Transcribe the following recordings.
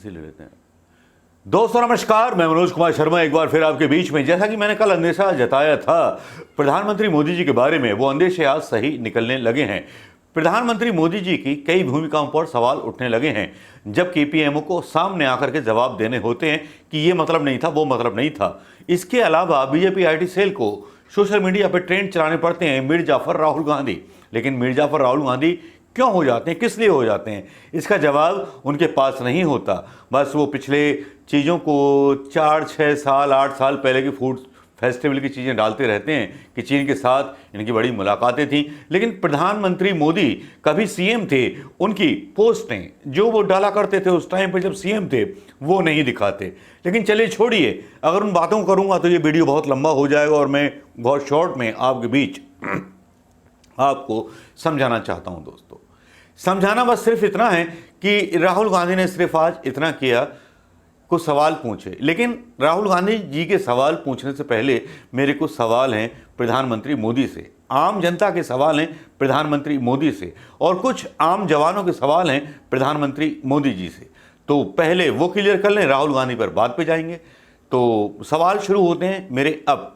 इसे ले लेते हैं। दोस्तों नमस्कार, मैं मनोज कुमार शर्मा एक बार फिर आपके बीच में। जैसा कि मैंने कल अंदेशा जताया था प्रधानमंत्री मोदी जी के बारे में, वो अंदेशे आज सही निकलने लगे हैं। प्रधानमंत्री मोदी जी की कई भूमिकाओं पर सवाल उठने लगे हैं, जबकि पीएमओ को सामने आकर के जवाब देने होते हैं कि ये मतलब नहीं था, वो मतलब नहीं था। इसके अलावा बीजेपी आईटी सेल को सोशल मीडिया पर ट्रेंड चलाने पड़ते हैं मीर जाफर राहुल गांधी। लेकिन मीर जाफर राहुल गांधी क्यों हो जाते हैं, किस लिए हो जाते हैं, इसका जवाब उनके पास नहीं होता। बस वो पिछले चीज़ों को 4, 6 साल, 8 साल पहले की फूड फेस्टिवल की चीज़ें डालते रहते हैं कि चीन के साथ इनकी बड़ी मुलाकातें थीं। लेकिन प्रधानमंत्री मोदी कभी सीएम थे, उनकी पोस्टें जो वो डाला करते थे उस टाइम पर जब सीएम थे, वो नहीं दिखाते। लेकिन चलिए छोड़िए, अगर उन बातों को करूँगा तो ये वीडियो बहुत लंबा हो जाएगा और मैं बहुत शॉर्ट में आपके बीच आपको समझाना चाहता हूँ। दोस्तों समझाना बस सिर्फ इतना है कि राहुल गांधी ने सिर्फ आज इतना किया, कुछ सवाल पूछे। लेकिन राहुल गांधी जी के सवाल पूछने से पहले मेरे कुछ सवाल हैं प्रधानमंत्री मोदी से, आम जनता के सवाल हैं प्रधानमंत्री मोदी से, और कुछ आम जवानों के सवाल हैं प्रधानमंत्री मोदी जी से। तो पहले वो क्लियर कर लें, राहुल गांधी पर बाद पे जाएंगे। तो सवाल शुरू होते हैं मेरे। अब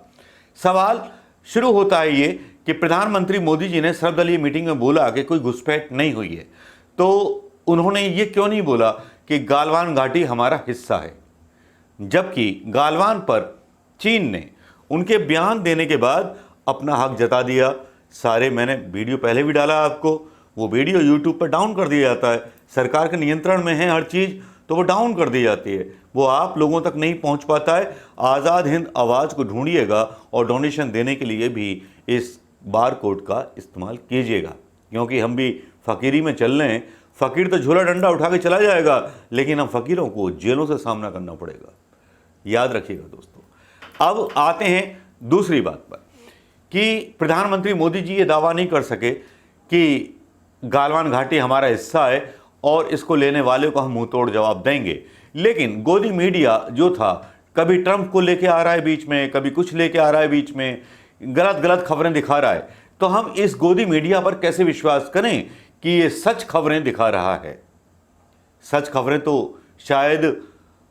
सवाल शुरू होता है ये कि प्रधानमंत्री मोदी जी ने सर्वदलीय मीटिंग में बोला कि कोई घुसपैठ नहीं हुई है, तो उन्होंने ये क्यों नहीं बोला कि गालवान घाटी हमारा हिस्सा है, जबकि गालवान पर चीन ने उनके बयान देने के बाद अपना हक जता दिया। सारे मैंने वीडियो पहले भी डाला आपको, वो वीडियो यूट्यूब पर डाउन कर दिया जाता है। सरकार के नियंत्रण में है हर चीज़, तो वो डाउन कर दी जाती है, वो आप लोगों तक नहीं पहुंच पाता है। आज़ाद हिंद आवाज़ को ढूंढिएगा और डोनेशन देने के लिए भी इस बार कोड का इस्तेमाल कीजिएगा, क्योंकि हम भी फ़कीरी में चल रहे हैं। फ़कीर तो झोला डंडा उठा के चला जाएगा, लेकिन हम फ़कीरों को जेलों से सामना करना पड़ेगा, याद रखिएगा दोस्तों। अब आते हैं दूसरी बात पर कि प्रधानमंत्री मोदी जी ये दावा नहीं कर सके कि गालवान घाटी हमारा हिस्सा है और इसको लेने वाले को हम मुंह तोड़ जवाब देंगे। लेकिन गोदी मीडिया जो था, कभी ट्रंप को लेके आ रहा है बीच में, कभी कुछ लेके आ रहा है बीच में, गलत गलत खबरें दिखा रहा है। तो हम इस गोदी मीडिया पर कैसे विश्वास करें कि ये सच खबरें दिखा रहा है। सच खबरें तो शायद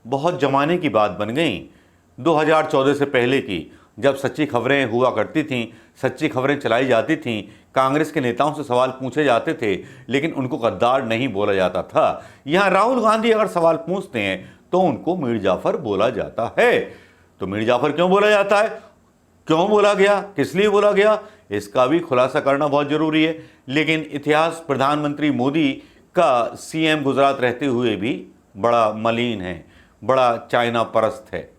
बहुत जमाने की बात बन गई, 2014 से पहले की, जब सच्ची खबरें हुआ करती थीं, सच्ची खबरें चलाई जाती थीं, कांग्रेस के नेताओं से सवाल पूछे जाते थे, लेकिन उनको गद्दार नहीं बोला जाता था। यहाँ राहुल गांधी अगर सवाल पूछते हैं तो उनको मीर जाफर बोला जाता है। तो मीर जाफर क्यों बोला जाता है, क्यों बोला गया, किस लिए बोला गया, इसका भी खुलासा करना बहुत ज़रूरी है। लेकिन इतिहास प्रधानमंत्री मोदी का सीएम गुजरात रहते हुए भी बड़ा मलिन है, बड़ा चाइना परस्त है।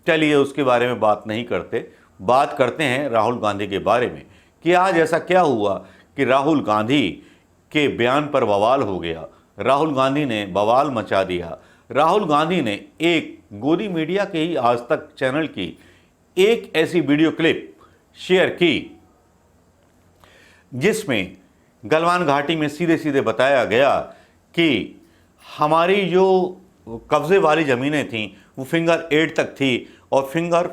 चलिए उसके बारे में बात नहीं करते, बात करते हैं राहुल गांधी के बारे में कि आज ऐसा क्या हुआ कि राहुल गांधी के बयान पर बवाल हो गया। राहुल गांधी ने बवाल मचा दिया। राहुल गांधी ने एक गोदी मीडिया के ही आज तक चैनल की एक ऐसी वीडियो क्लिप शेयर की जिसमें गलवान घाटी में सीधे सीधे बताया गया कि हमारी जो कब्जे वाली ज़मीनें थीं वो फिंगर 8 तक थी और फिंगर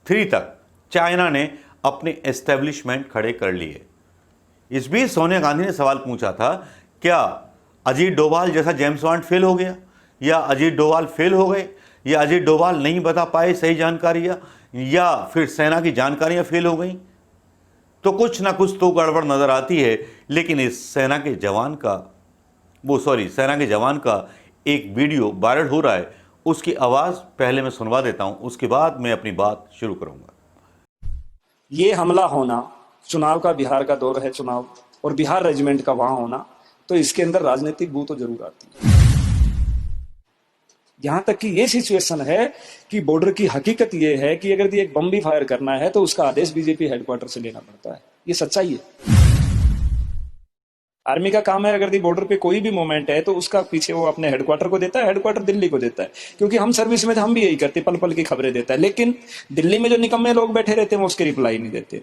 3 तक चाइना ने अपने एस्टेब्लिशमेंट खड़े कर लिए। इस बीच सोनिया गांधी ने सवाल पूछा था, क्या अजीत डोभाल जैसा जेम्स बॉन्ड फेल हो गया, या अजीत डोभाल फेल हो गए, या अजीत डोभाल नहीं बता पाए सही जानकारियाँ, या फिर सेना की जानकारियाँ फेल हो गई। तो कुछ ना कुछ तो गड़बड़ नज़र आती है। लेकिन इस सेना के जवान का एक वीडियो वायरल हो रहा है, उसकी आवाज़ पहले मैं सुनवा देता हूं, उसके बाद मैं अपनी बात शुरू करूंगा। ये हमला होना, चुनाव का, बिहार का दौर है चुनाव, और बिहार रेजिमेंट का वहां होना, तो इसके अंदर राजनीतिक बू तो जरूर आती है। यहां तक कि ये सिचुएशन है कि बॉर्डर की हकीकत ये है कि अगर एक बम भी फायर करना है तो उसका आदेश बीजेपी हेडक्वार्टर से लेना पड़ता है। ये सच्चाई है। आर्मी का काम है, अगर बॉर्डर पे कोई भी मूवमेंट है तो उसका पीछे वो अपने हेडक्वार्टर को देता है, हेडक्वार्टर दिल्ली को देता है। क्योंकि हम सर्विस में हम भी यही करते, पल पल की खबरें देता है। लेकिन दिल्ली में जो निकम्मे लोग बैठे रहते हैं वो उसके रिप्लाई नहीं देते।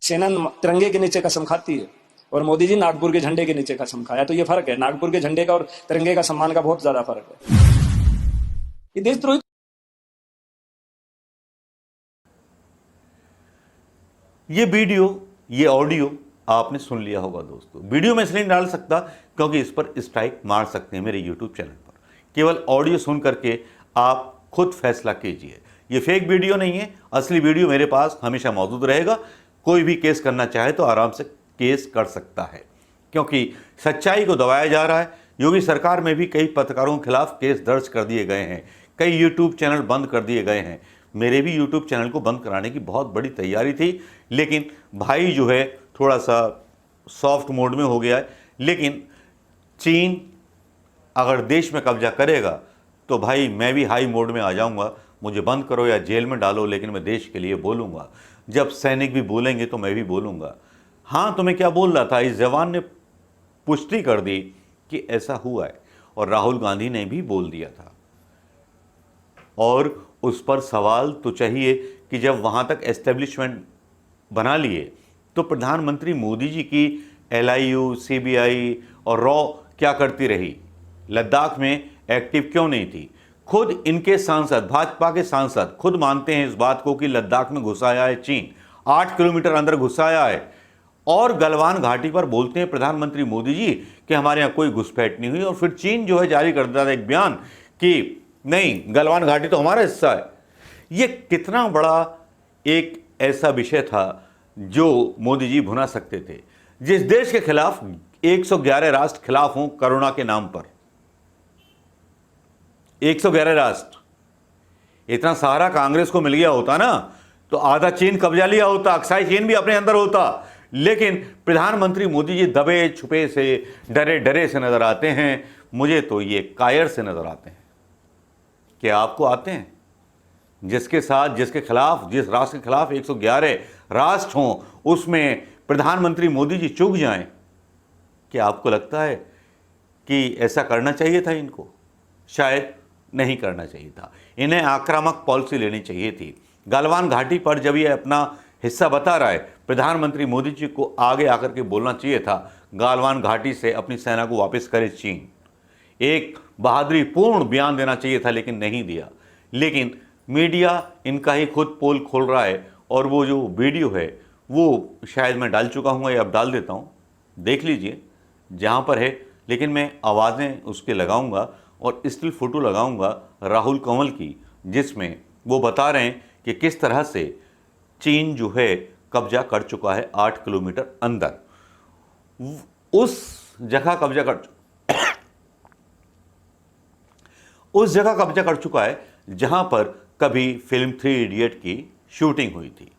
सेना तिरंगे के नीचे कसम खाती है और मोदी जी नागपुर के झंडे के नीचे कसम खाया। तो ये फर्क है, नागपुर के झंडे का और तिरंगे का सम्मान का बहुत ज्यादा फर्क है। ये देशद्रोही। ये वीडियो, ये ऑडियो आपने सुन लिया होगा दोस्तों। वीडियो में इसलिए नहीं डाल सकता क्योंकि इस पर स्ट्राइक मार सकते हैं मेरे यूट्यूब चैनल पर। केवल ऑडियो सुन करके आप खुद फैसला कीजिए। ये फेक वीडियो नहीं है, असली वीडियो मेरे पास हमेशा मौजूद रहेगा। कोई भी केस करना चाहे तो आराम से केस कर सकता है, क्योंकि सच्चाई को दबाया जा रहा है। योगी सरकार में भी कई पत्रकारों के खिलाफ केस दर्ज कर दिए गए हैं, कई यूट्यूब चैनल बंद कर दिए गए हैं। मेरे भी यूट्यूब चैनल को बंद कराने की बहुत बड़ी तैयारी थी, लेकिन भाई जो है थोड़ा सा सॉफ्ट मोड में हो गया है। लेकिन चीन अगर देश में कब्जा करेगा तो भाई मैं भी हाई मोड में आ जाऊंगा। मुझे बंद करो या जेल में डालो, लेकिन मैं देश के लिए बोलूंगा। जब सैनिक भी बोलेंगे तो मैं भी बोलूंगा। हाँ, तो मैं क्या बोल रहा था, इस जवान ने पुष्टि कर दी कि ऐसा हुआ है, और राहुल गांधी ने भी बोल दिया था। और उस पर सवाल तो चाहिए कि जब वहां तक एस्टेब्लिशमेंट बना लिए तो प्रधानमंत्री मोदी जी की एलआईयू, सीबीआई और रॉ क्या करती रही? लद्दाख में एक्टिव क्यों नहीं थी? खुद इनके सांसद, भाजपा के सांसद खुद मानते हैं इस बात को कि लद्दाख में घुसाया है चीन, 8 किलोमीटर अंदर घुसाया है। और गलवान घाटी पर बोलते हैं प्रधानमंत्री मोदी जी कि हमारे यहाँ कोई घुसपैठ नहीं हुई, और फिर चीन जो है जारी कर देता है एक बयान कि नहीं, गलवान घाटी तो हमारा हिस्सा है। ये कितना बड़ा एक ऐसा विषय था जो मोदी जी भुना सकते थे। जिस देश के खिलाफ 111 राष्ट्र खिलाफ हों कोरोना के नाम पर, 111 राष्ट्र, इतना सहारा कांग्रेस को मिल गया होता ना तो आधा चीन कब्जा लिया होता, अक्साई चीन भी अपने अंदर होता। लेकिन प्रधानमंत्री मोदी जी दबे छुपे से, डरे डरे से नजर आते हैं। मुझे तो ये कायर से नजर आते हैं। क्या आपको आते हैं? जिसके साथ, जिसके खिलाफ, जिस राष्ट्र के खिलाफ 111 राष्ट्र हों, उसमें प्रधानमंत्री मोदी जी चूक जाएं, क्या आपको लगता है कि ऐसा करना चाहिए था इनको? शायद नहीं करना चाहिए था। इन्हें आक्रामक पॉलिसी लेनी चाहिए थी। गलवान घाटी पर जब ये अपना हिस्सा बता रहा है, प्रधानमंत्री मोदी जी को आगे आकर के बोलना चाहिए था, गलवान घाटी से अपनी सेना को वापस करे चीन। एक बहादुरी पूर्ण बयान देना चाहिए था, लेकिन नहीं दिया। लेकिन मीडिया इनका ही खुद पोल खोल रहा है, और वो जो वीडियो है वो शायद मैं डाल चुका हूँ या अब डाल देता हूँ, देख लीजिए जहाँ पर है। लेकिन मैं आवाज़ें उसके लगाऊंगा और स्टिल फोटो लगाऊंगा राहुल कंवल की, जिसमें वो बता रहे हैं कि किस तरह से चीन जो है कब्जा कर चुका है 8 किलोमीटर अंदर। उस जगह कब्जा कर उस जगह कब्जा कर चुका है जहां पर कभी फिल्म 3 इडियट की शूटिंग हुई थी।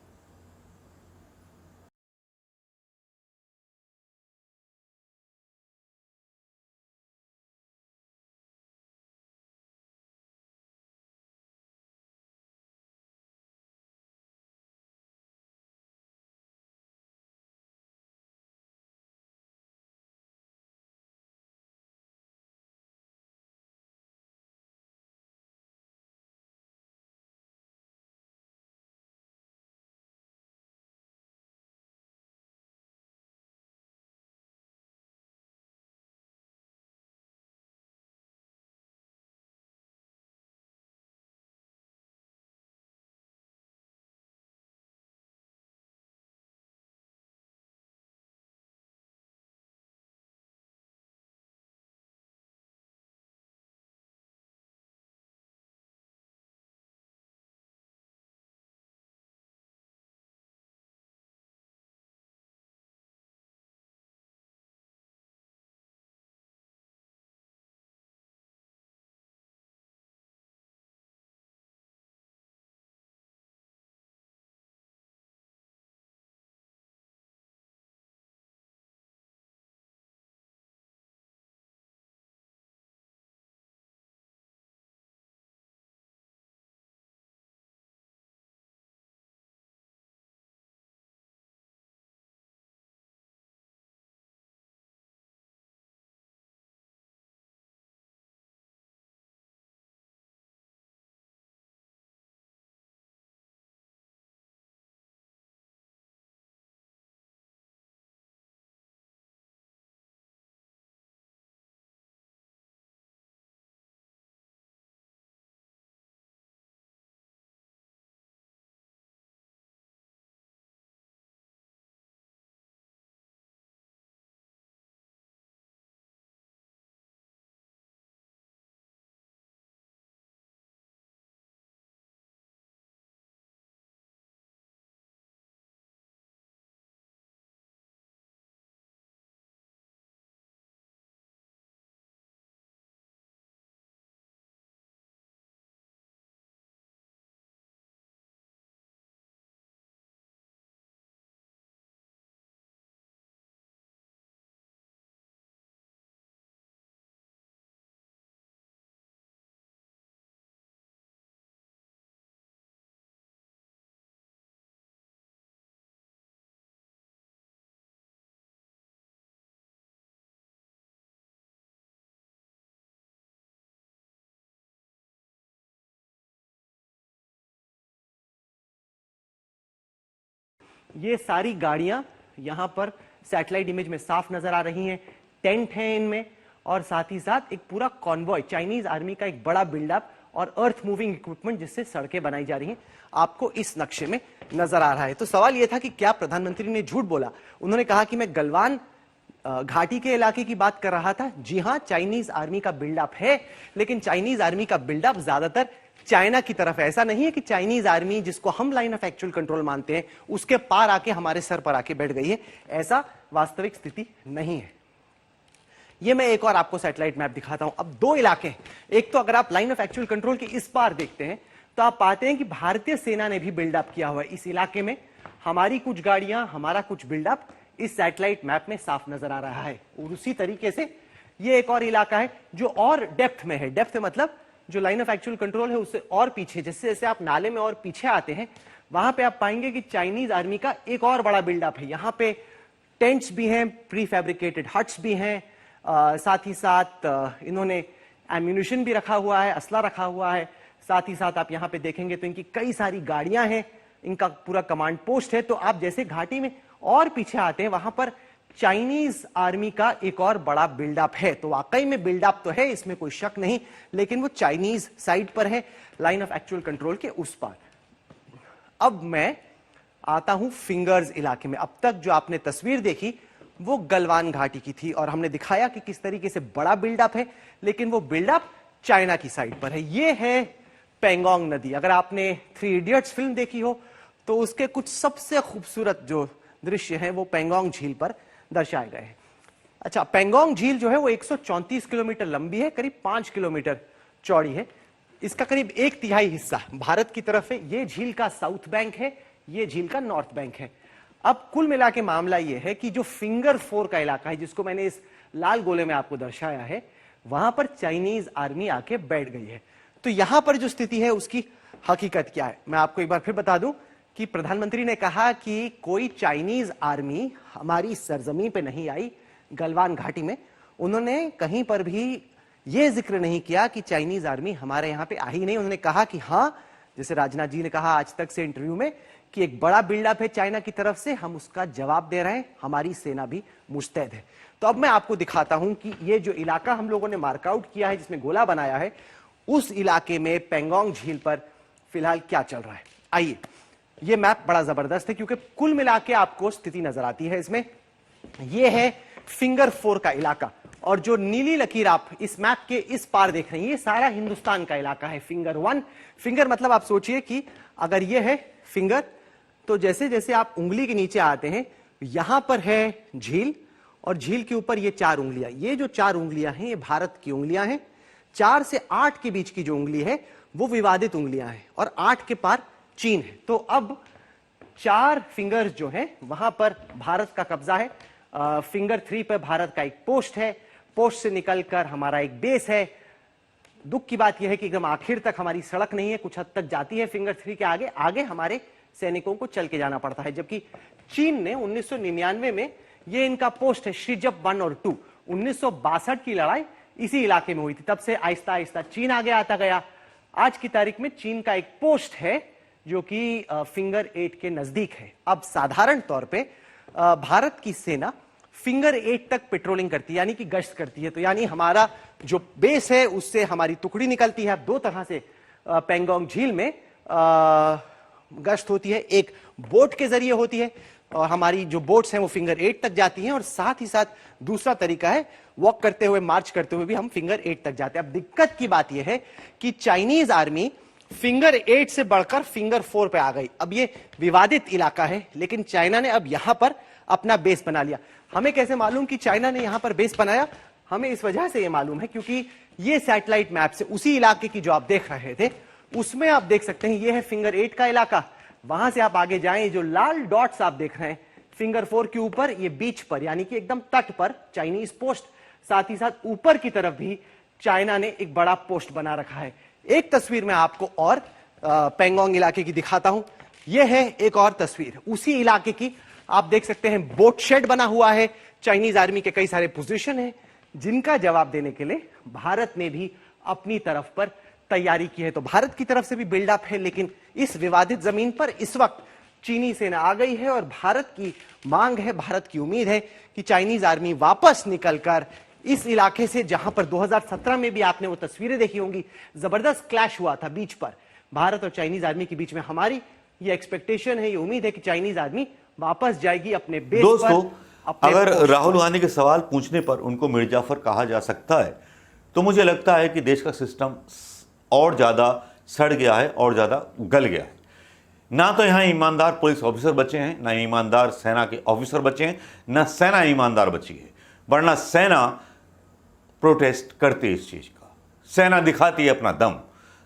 ये सारी गाड़ियां यहां पर सैटेलाइट इमेज में साफ नजर आ रही हैं, टेंट है इनमें, और साथ ही साथ एक पूरा कॉन्वॉय, चाइनीज आर्मी का एक बड़ा बिल्डअप और अर्थ मूविंग इक्विपमेंट जिससे सड़कें बनाई जा रही हैं, आपको इस नक्शे में नजर आ रहा है। तो सवाल यह था कि क्या प्रधानमंत्री ने झूठ बोला? उन्होंने कहा कि मैं गलवान घाटी के इलाके की बात कर रहा था। जी हां, चाइनीज आर्मी का बिल्डअप है, लेकिन चाइनीज आर्मी का बिल्डअप ज्यादातर चाइना की तरफ है। ऐसा नहीं है कि चाइनीज आर्मी जिसको हम लाइन ऑफ एक्चुअल कंट्रोल मानते हैं उसके पार आके हमारे सर पर आके बैठ गई है, ऐसा वास्तविक स्थिति नहीं है। ये मैं एक और आपको सैटेलाइट मैप दिखाता हूं। अब दो इलाके हैं, एक तो अगर आप लाइन ऑफ एक्चुअल कंट्रोल के इस पार देखते हैं तो आप पाते हैं कि भारतीय सेना ने भी बिल्डअप किया हुआ है इस इलाके में। हमारी कुछ गाड़ियां, हमारा कुछ बिल्डअप इस सैटेलाइट मैप में साफ नजर आ रहा है। और उसी तरीके से ये एक और इलाका है जो और डेप्थ में है। डेप्थ मतलब जो लाइन ऑफ एक्चुअल कंट्रोल है उससे और पीछे, जैसे जैसे आप नाले में और पीछे आते हैं वहां पे आप पाएंगे कि चाइनीज आर्मी का एक और बड़ा बिल्डअप है। यहां पे टेंट्स भी हैं, प्री फैब्रिकेटेड हट्स भी हैं, साथ ही साथ इन्होंने एम्यूनिशन भी रखा हुआ है, असला रखा हुआ है। साथ ही साथ आप यहां पे देखेंगे तो इनकी कई सारी गाड़ियां हैं, इनका पूरा कमांड पोस्ट है। तो आप जैसे घाटी में और पीछे आते हैं वहां पर चाइनीज आर्मी का एक और बड़ा बिल्डअप है। तो वाकई में बिल्डअप तो है, इसमें कोई शक नहीं, लेकिन वो चाइनीज साइड पर है, लाइन ऑफ एक्चुअल कंट्रोल के उस पार। अब मैं आता हूं फिंगर्स इलाके में। अब तक जो आपने तस्वीर देखी वो गलवान घाटी की थी और हमने दिखाया कि किस तरीके से बड़ा बिल्डअप है, लेकिन वो बिल्डअप चाइना की साइड पर है। ये है पेंगोंग नदी। अगर आपने 3 इडियट्स फिल्म देखी हो तो उसके कुछ सबसे खूबसूरत जो दृश्य हैं वो पेंगोंग झील पर दर्शाए गए हैं। अच्छा, पेंगोंग झील जो है वो 134 किलोमीटर लंबी है, करीब 5 किलोमीटर चौड़ी है। इसका करीब 1/3 हिस्सा भारत की तरफ है। ये झील का साउथ बैंक है, ये झील का नॉर्थ बैंक है। अब कुल मिला के मामला ये है कि जो फिंगर 4 का इलाका है, जिसको मैंने इस लाल गोले में आपको दर्शाया है, वहां पर चाइनीज आर्मी आके बैठ गई है। तो यहां पर जो स्थिति है उसकी हकीकत क्या है, मैं आपको एक बार फिर बता दूं कि प्रधानमंत्री ने कहा कि कोई चाइनीज आर्मी हमारी सरजमीन पे नहीं आई गलवान घाटी में। उन्होंने कहीं पर भी यह जिक्र नहीं किया कि चाइनीज आर्मी हमारे यहां पे आई नहीं। उन्होंने कहा कि हां, जैसे राजनाथ जी ने कहा आज तक से इंटरव्यू में कि एक बड़ा बिल्डअप है चाइना की तरफ से, हम उसका जवाब दे रहे हैं, हमारी सेना भी मुस्तैद है। तो अब मैं आपको दिखाता हूं कि ये जो इलाका हम लोगों ने मार्कआउट किया है, जिसमें गोला बनाया है, उस इलाके में पेंगोंग झील पर फिलहाल क्या चल रहा है। आइए, ये मैप बड़ा जबरदस्त है क्योंकि कुल मिला के आपको स्थिति नजर आती है इसमें। यह है फिंगर 4 का इलाका, और जो नीली लकीर आप इस मैप के इस पार देख रहे हैं, ये सारा हिंदुस्तान का इलाका है। फिंगर 1, फिंगर मतलब आप सोचिए कि अगर ये है फिंगर, तो जैसे जैसे आप उंगली के नीचे आते हैं यहां पर है झील, और झील के ऊपर ये 4 उंगलियां, ये जो 4 उंगलियां हैं ये भारत की उंगलियां हैं। 4 से 8 के बीच की जो उंगली है वो विवादित उंगलियां हैं, और 8 के पार चीन है। तो अब 4 फिंगर्स जो है वहां पर भारत का कब्जा है। फिंगर 3 पर भारत का एक पोस्ट है, पोस्ट से निकलकर हमारा एक बेस है। दुख की बात यह है कि एकदम आखिर तक हमारी सड़क नहीं है, कुछ हद तक जाती है फिंगर 3 के आगे, आगे हमारे सैनिकों को चल के जाना पड़ता है। जबकि चीन ने 1999 में ये इनका पोस्ट है शिजप 1 और 2, 1962 की लड़ाई इसी इलाके में हुई थी। तब से आहिस्ता आहिस्ता चीन आगे आता गया। आज की तारीख में चीन का एक पोस्ट है जो कि फिंगर 8 के नजदीक है। अब साधारण तौर पे भारत की सेना फिंगर 8 तक पेट्रोलिंग करती है, यानी कि गश्त करती है। तो यानी हमारा जो बेस है उससे हमारी टुकड़ी निकलती है। 2 तरह से पेंगोंग झील में गश्त होती है, एक बोट के जरिए होती है, और हमारी जो बोट्स हैं वो फिंगर 8 तक जाती हैं, और साथ ही साथ दूसरा तरीका है वॉक करते हुए, मार्च करते हुए भी हम फिंगर 8 तक जाते हैं। अब दिक्कत की बात यह है कि चाइनीज आर्मी फिंगर 8 से बढ़कर फिंगर 4 पे आ गई। अब ये विवादित इलाका है, लेकिन चाइना ने अब यहां पर अपना बेस बना लिया। हमें कैसे मालूम कि चाइना ने यहां पर बेस बनाया? हमें इस वजह से यह मालूम है क्योंकि ये सैटेलाइट मैप से उसी इलाके की जो आप देख रहे थे उसमें आप देख सकते हैं ये है फिंगर 8 का इलाका। वहां से आप आगे जाएं, जो लाल डॉट्स आप देख रहे हैं फिंगर 4 के ऊपर, ये बीच पर यानी कि एकदम तट पर चाइनीज पोस्ट, साथ ही साथ ऊपर की तरफ भी चाइना ने एक बड़ा पोस्ट बना रखा है। एक तस्वीर मैं आपको और पेंगोंग इलाके की दिखाता हूं। यह है एक और तस्वीर उसी इलाके की। आप देख सकते हैं बोट शेड बना हुआ है, चाइनीज आर्मी के कई सारे पोजीशन हैं जिनका जवाब देने के लिए भारत ने भी अपनी तरफ पर तैयारी की है। तो भारत की तरफ से भी बिल्डअप है, लेकिन इस विवादित जमीन पर इस वक्त चीनी सेना आ गई है और भारत की मांग है, भारत की उम्मीद है कि चाइनीज आर्मी वापस निकलकर इस इलाके से, जहां पर 2017 में भी आपने वो तस्वीरें देखी होंगी, जबरदस्त क्लैश हुआ था बीच पर भारत और चाइनीज आर्मी के बीच में। हमारी ये एक्सपेक्टेशन है, ये उम्मीद है कि चाइनीज आर्मी वापस जाएगी अपने बेस दोस्तों, पर, अपने अगर पोस्ट राहुल पर। गांधी के सवाल पूछने पर उनको मिर्जाफर कहा जा सकता है, तो मुझे लगता है कि देश का सिस्टम और ज़्यादा सड़ गया है और ज़्यादा गल गया है। ना तो यहाँ ईमानदार पुलिस ऑफिसर बचे हैं, ना ईमानदार सेना के ऑफिसर बचे हैं, ना सेना ईमानदार बची है। वरना सेना प्रोटेस्ट करती है इस चीज़ का, सेना दिखाती है अपना दम।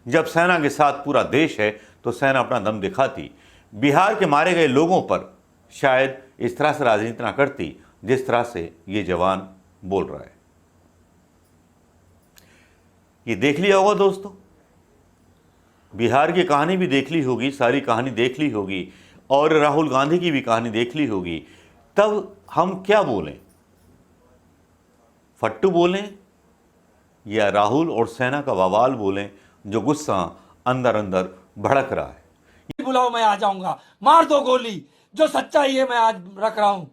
जब सेना के साथ पूरा देश है तो सेना अपना दम दिखाती। बिहार के मारे गए लोगों पर शायद इस तरह से राजनीति ना करती जिस तरह से ये जवान बोल रहा है। ये देख लिया होगा दोस्तों, बिहार की कहानी भी देख ली होगी, सारी कहानी देख ली होगी, और राहुल गांधी की भी कहानी देख ली होगी। तब हम क्या बोलें, फट्टू बोलें या राहुल और सेना का बवाल बोलें जो गुस्सा अंदर अंदर भड़क रहा है। बुलाओ मैं आ जाऊंगा, मार दो गोली, जो सच्चाई है मैं आज रख रहा हूं।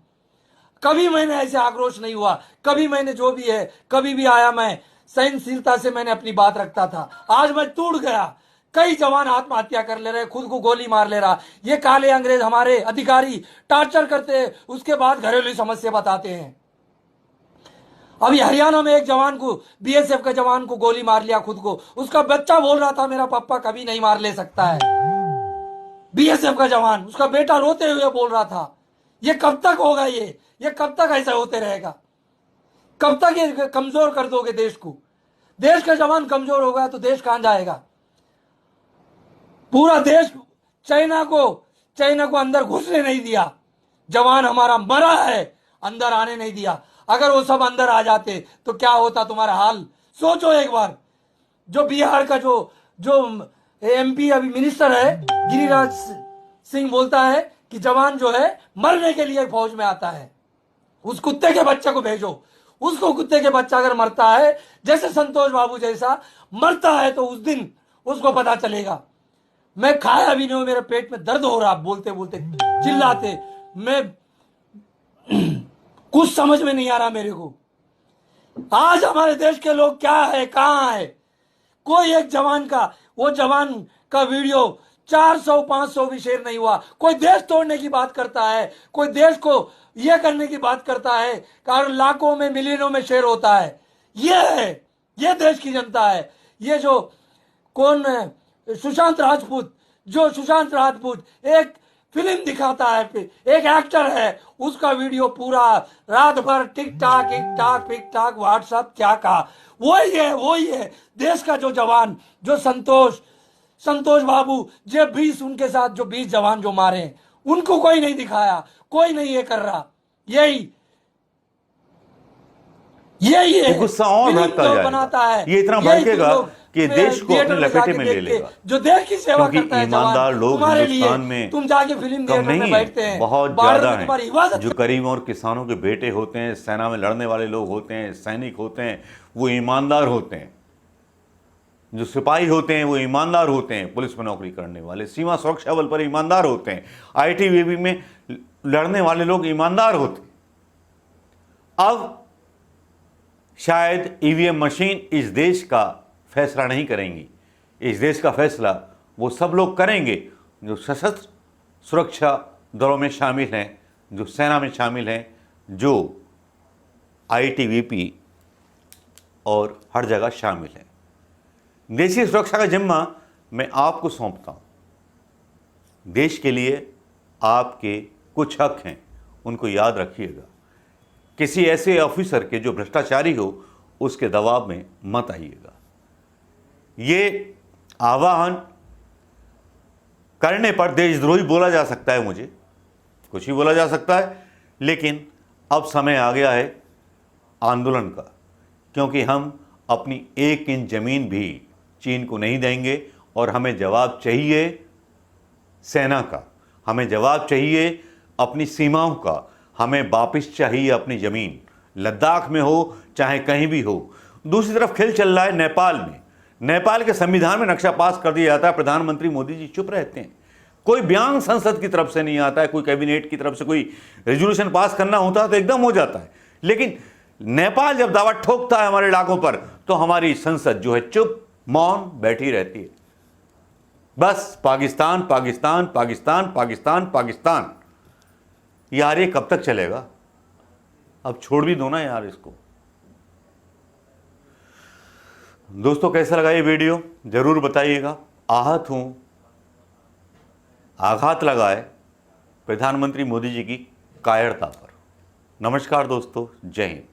कभी मैंने ऐसे आक्रोश नहीं हुआ, कभी मैंने जो भी है, कभी भी आया मैं सहनशीलता से मैंने अपनी बात रखता था। आज मैं टूट गया। कई जवान आत्महत्या कर ले रहे, खुद को गोली मार ले रहा। ये काले अंग्रेज हमारे अधिकारी टॉर्चर करते हैं, उसके बाद घरेलू समस्या बताते हैं। अभी हरियाणा में एक जवान को, बीएसएफ के जवान को गोली मार लिया खुद को। उसका बच्चा बोल रहा था मेरा पापा कभी नहीं मार ले सकता है। बीएसएफ का जवान, उसका बेटा रोते हुए बोल रहा था। ये कब तक होगा? ये कब तक ऐसा होते रहेगा? कब तक ये कमजोर कर दोगे देश को? देश का जवान कमजोर होगा तो देश कहां जाएगा? पूरा देश चाइना को अंदर घुसने नहीं दिया। जवान हमारा मरा है, अंदर आने नहीं दिया। अगर वो सब अंदर आ जाते तो क्या होता तुम्हारा हाल? सोचो एक बार। जो बिहार का जो एमपी अभी मिनिस्टर है गिरिराज सिंह बोलता है कि जवान जो है मरने के लिए फौज में आता है। उस कुत्ते के बच्चे को भेजो। उसको कुत्ते के बच्चा अगर मरता है, जैसे संतोष बाबू जैसा मरता है, तो उस दिन उसको पता चलेगा। मैं खाया भी नहीं हूं, मेरे पेट में दर्द हो रहा बोलते बोलते, चिल्लाते। मैं कुछ समझ में नहीं आ रहा मेरे को। आज हमारे देश के लोग क्या है, कहां है? कोई एक जवान का, वो जवान का वीडियो 400-500 भी शेयर नहीं हुआ। कोई देश तोड़ने की बात करता है, कोई देश को ये करने की बात करता है, कारण लाखों में मिलियनों में शेयर होता है। ये है, ये देश की जनता है। ये जो कौन है, सुशांत राजपूत एक फिल्म दिखाता है, एक एक्टर है, उसका वीडियो पूरा रात भर टिक टाक व्हाट्सएप क्या कहा। वही है देश का जो जवान, जो संतोष बाबू, जो 20 उनके साथ जो 20 जवान जो मारे हैं, उनको कोई नहीं दिखाया, कोई नहीं ये कर रहा। यही है गुस्सा और भड़कता जाएगा। बनाता है, ये इतना भड़केगा कि देश को अपने लपेटे में ले लेगा। जो देश की सेवा क्योंकि करता है ईमानदार लोग तुम्हारे हिंदुस्तान लिए, में तुम जाके फिल्म कम थिएटर में नहीं बैठते है, हैं, बहुत भारत ज्यादा में तुम्हारी हिफाजत। हैं। जो गरीब और किसानों के बेटे होते हैं, सेना में लड़ने वाले लोग होते हैं, सैनिक होते हैं, वो ईमानदार होते हैं। जो सिपाही होते हैं वो ईमानदार होते हैं, पुलिस में नौकरी करने वाले, सीमा सुरक्षा बल पर ईमानदार होते हैं, आईटीबीपी में लड़ने वाले लोग ईमानदार होते हैं। अब शायद ईवीएम मशीन इस देश का फैसला नहीं करेंगी। इस देश का फैसला वो सब लोग करेंगे जो सशस्त्र सुरक्षा दलों में शामिल हैं, जो सेना में शामिल हैं, जो आईटीबीपी और हर जगह शामिल हैं। देशी सुरक्षा का जिम्मा मैं आपको सौंपता हूं। देश के लिए आपके कुछ हक हैं, उनको याद रखिएगा। किसी ऐसे ऑफिसर के जो भ्रष्टाचारी हो, उसके दबाव में मत आइएगा। ये आह्वान करने पर देशद्रोही बोला जा सकता है, मुझे कुछ भी बोला जा सकता है, लेकिन अब समय आ गया है आंदोलन का, क्योंकि हम अपनी 1 इंच जमीन भी चीन को नहीं देंगे। और हमें जवाब चाहिए सेना का, हमें जवाब चाहिए अपनी सीमाओं का, हमें वापस चाहिए अपनी ज़मीन, लद्दाख में हो चाहे कहीं भी हो। दूसरी तरफ खेल चल रहा है नेपाल में। नेपाल के संविधान में नक्शा पास कर दिया जाता है, प्रधानमंत्री मोदी जी चुप रहते हैं। कोई बयान संसद की तरफ से नहीं आता है, कोई कैबिनेट की तरफ से कोई रेजोल्यूशन पास करना होता है तो एकदम हो जाता है। लेकिन नेपाल जब दावा ठोकता है हमारे इलाकों पर तो हमारी संसद जो है चुप मौन बैठी रहती है। बस पाकिस्तान पाकिस्तान पाकिस्तान पाकिस्तान पाकिस्तान। यार ये कब तक चलेगा? अब छोड़ भी दो ना यार इसको। दोस्तों कैसा लगा ये वीडियो जरूर बताइएगा। आहत हूं, आघात लगाए प्रधानमंत्री मोदी जी की कायरता पर। नमस्कार दोस्तों, जय हिंद।